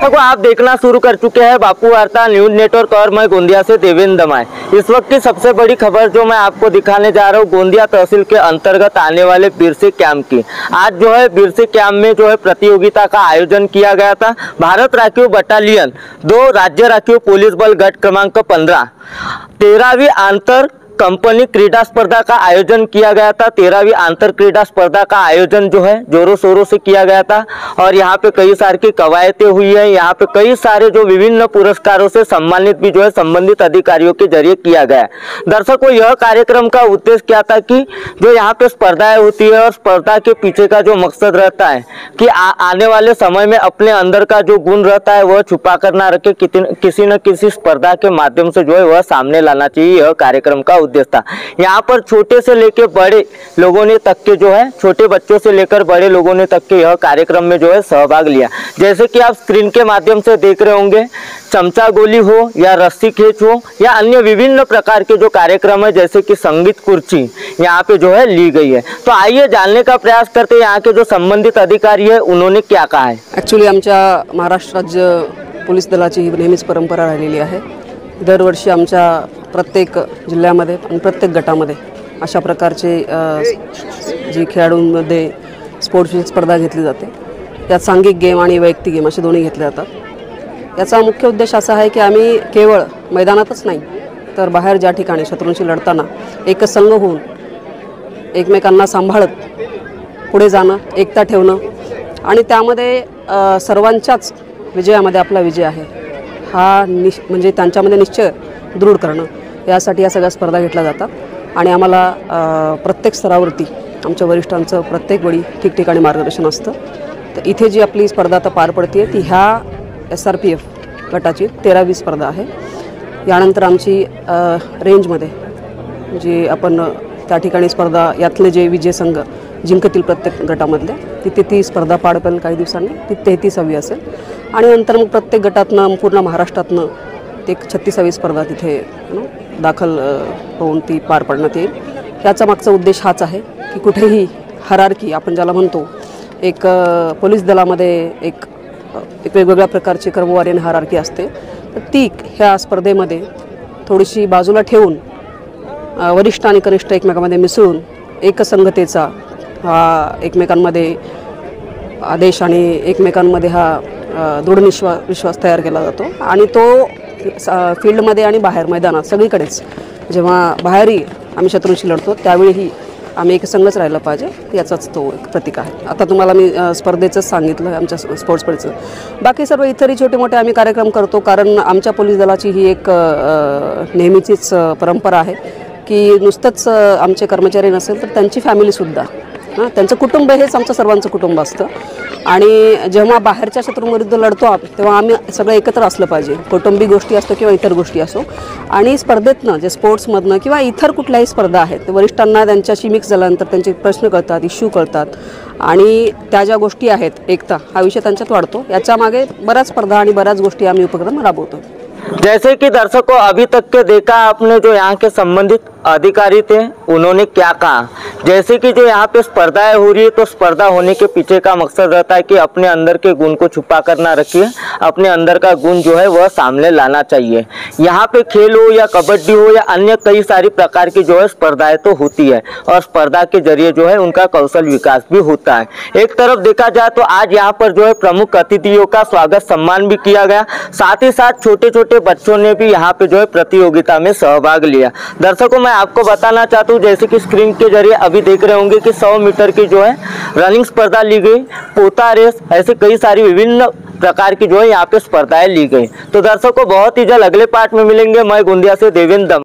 देखो आप देखना शुरू कर चुके हैं बापू वार्ता न्यूज नेटवर्क और मैं गोंदिया से देवेंद्र दमाय। इस वक्त की सबसे बड़ी खबर जो मैं आपको दिखाने जा रहा हूँ गोंदिया तहसील के अंतर्गत आने वाले बिरसी कैंप की। आज जो है बिरसी कैंप में जो है प्रतियोगिता का आयोजन किया गया था। भारत राखीव बटालियन 2 राज्य राखीव पुलिस बल गट क्रमांक 15 13वीं आंतर कंपनी क्रीडा स्पर्धा का आयोजन किया गया था। 13वीं आंतर क्रीडा स्पर्धा का आयोजन जो है जोरों शोरों से किया गया था और यहाँ पे कई सारी की कवायतें हुई है। यहाँ पे कई सारे जो विभिन्न पुरस्कारों से सम्मानित भी जो है संबंधित अधिकारियों के जरिए किया गया। दर्शकों, यह कार्यक्रम का उद्देश्य क्या था कि जो यहाँ पे स्पर्धाएं होती है और स्पर्धा के पीछे का जो मकसद रहता है कि आने वाले समय में अपने अंदर का जो गुण रहता है वह छुपा कर ना रखे, किसी न किसी स्पर्धा के माध्यम से जो है वह सामने लाना चाहिए। यह कार्यक्रम का उद्देश्य था। यहाँ पर छोटे से लेकर बड़े लोगों ने तक के जो है छोटे बच्चों से लेकर बड़े लोगों ने तक के यह कार्यक्रम में जो है सहभाग लिया। जैसे कि आप स्क्रीन के माध्यम से देख रहे होंगे, चमचा गोली हो या रस्सी खींच हो या अन्य विभिन्न प्रकार के जो कार्यक्रम है जैसे कि संगीत कुर्सी यहाँ पे जो है ली गई है। तो आइए जानने का प्रयास करते हैं यहाँ के जो संबंधित अधिकारी है उन्होंने क्या कहा है। ॲक्च्युली आमच्या महाराष्ट्र राज्य पोलीस दलाची ही नेहमीच परंपरा राहिलेली आहे। दरवर्षी आमच्या प्रत्येक जिल्ह्यामध्ये आणि प्रत्येक गटामध्ये अशा प्रकारचे जी खेळाडूंमध्ये स्पोर्ट्सची स्पर्धा घेतली जाते। यात सांघिक गेम आणि वैयक्तिक गेम असे दोन्ही घेतले जातात। याचा मुख्य उद्देश असा आहे की आम्ही केवळ मैदानातच नाही तर बाहेर ज्या ठिकाणी शत्रूंशी लढताना एक संघ होऊन एकमेकांना सांभाळत पुढे जाणं, एकता ठेवणं आणि त्यामध्ये सर्वांच्याच विजयामध्ये आपला विजय आहे हा म्हणजे त्यांच्यामध्ये निश्चय दृढ करणं, यासाठी या सगळ्या स्पर्धा घेतल्या जातात। आणि आम्हाला प्रत्येक स्तरावरती आमच्या वरिष्ठांचं प्रत्येक वेळी ठिकठिकाणी मार्गदर्शन असतं। तर इथे जी आपली स्पर्धा आता पार पडते ती ह्या SRPF गटाची 13वी स्पर्धा आहे। यानंतर आमची रेंजमध्ये जी आपण त्या ठिकाणी स्पर्धा यातले जे विजय संघ जिंकतील प्रत्येक गटामधले तिथे ती स्पर्धा पार पडेल काही दिवसांनी, ती 33वी असेल। आणि नंतर मग प्रत्येक गटातनं पूर्ण महाराष्ट्रातनं एक 36वी स्पर्धा तिथे दाखल होऊन ती पार पडण्यात येईल। याचा मागचा उद्देश हाच आहे की कुठेही हायरार्की आपण ज्याला म्हणतो, एक पोलीस दलामध्ये एक वेगवेगळ्या प्रकारची क्रमवारी आणि हायरार्की असते, तर ती ह्या स्पर्धेमध्ये थोडीशी बाजूला ठेवून वरिष्ठ आणि कनिष्ठ एकमेकांमध्ये मिसळून एकसंघतेचा हा एकमेकांमध्ये आदेश आणि एकमेकांमध्ये हा दृढ विश्वास तयार केला जातो। आणि तो फील्डमध्ये आणि बाहेर मैदानात सगळीकडेच जेव्हा बाहेरही आम्ही शत्रूंशी लढतो त्यावेळीही आम्ही एक संघच राहिला पाहिजे, याचाच तो एक प्रतीक आहे। आता तुम्हाला मी स्पर्धेचंच सांगितलं आमच्या स्पोर्ट्सपडचं, बाकी सर्व इतरही छोटे मोठे आम्ही कार्यक्रम करतो। कारण आमच्या पोलीस दलाची ही एक नेहमीचीच परंपरा आहे की नुसतंच आमचे कर्मचारी नसेल तर त्यांची फॅमिलीसुद्धा, त्यांचं कुटुंब हेच आमचं सर्वांचं कुटुंब असतं। आणि जेव्हा बाहेरच्या शत्रूंविरुद्ध लढतो तेव्हा आम्ही सगळं एकत्र असलं पाहिजे, कौटुंबिक गोष्टी असतो किंवा इतर गोष्टी असो। आणि स्पर्धेतनं जे स्पोर्ट्समधनं किंवा इतर कुठल्याही स्पर्धा आहेत वरिष्ठांना त्यांच्याशी मिक्स झाल्यानंतर त्यांचे प्रश्न कळतात, इश्यू कळतात आणि त्या ज्या गोष्टी आहेत एकता हा विषय त्यांच्यात वाढतो। याच्या मागे बऱ्याच स्पर्धा आणि बऱ्याच गोष्टी आम्ही उपक्रम राबवतो। जैसे कि दर्शकों अभी तक के देखा आपने जो यहाँ के संबंधित अधिकारी थे उन्होंने क्या कहा। जैसे कि जो यहाँ पे स्पर्धाएं हो रही है तो स्पर्धा होने के पीछे का मकसद रहता है कि अपने अंदर के गुण को छुपा कर ना रखिए, अपने अंदर का गुण जो है वह सामने लाना चाहिए। यहाँ पे खेल हो या कबड्डी हो या अन्य कई सारी प्रकार की जो है स्पर्धाएं तो होती है और स्पर्धा के जरिए जो है उनका कौशल विकास भी होता है। एक तरफ देखा जाए तो आज यहाँ पर जो है प्रमुख अतिथियों का स्वागत सम्मान भी किया गया, साथ ही साथ छोटे छोटे बच्चों ने भी यहाँ पे जो है प्रतियोगिता में सहभाग लिया। दर्शकों, मैं आपको बताना चाहता हूँ जैसे कि स्क्रीन के जरिए अभी देख रहे होंगे कि 100 मीटर की जो है रनिंग स्पर्धा ली गई, पोता रेस, ऐसे कई सारी विभिन्न प्रकार की जो है यहाँ पे स्पर्धाएं ली गई। तो दर्शकों बहुत ही जल्द अगले पार्ट में मिलेंगे। मैं गोंदिया से देवेंद्र।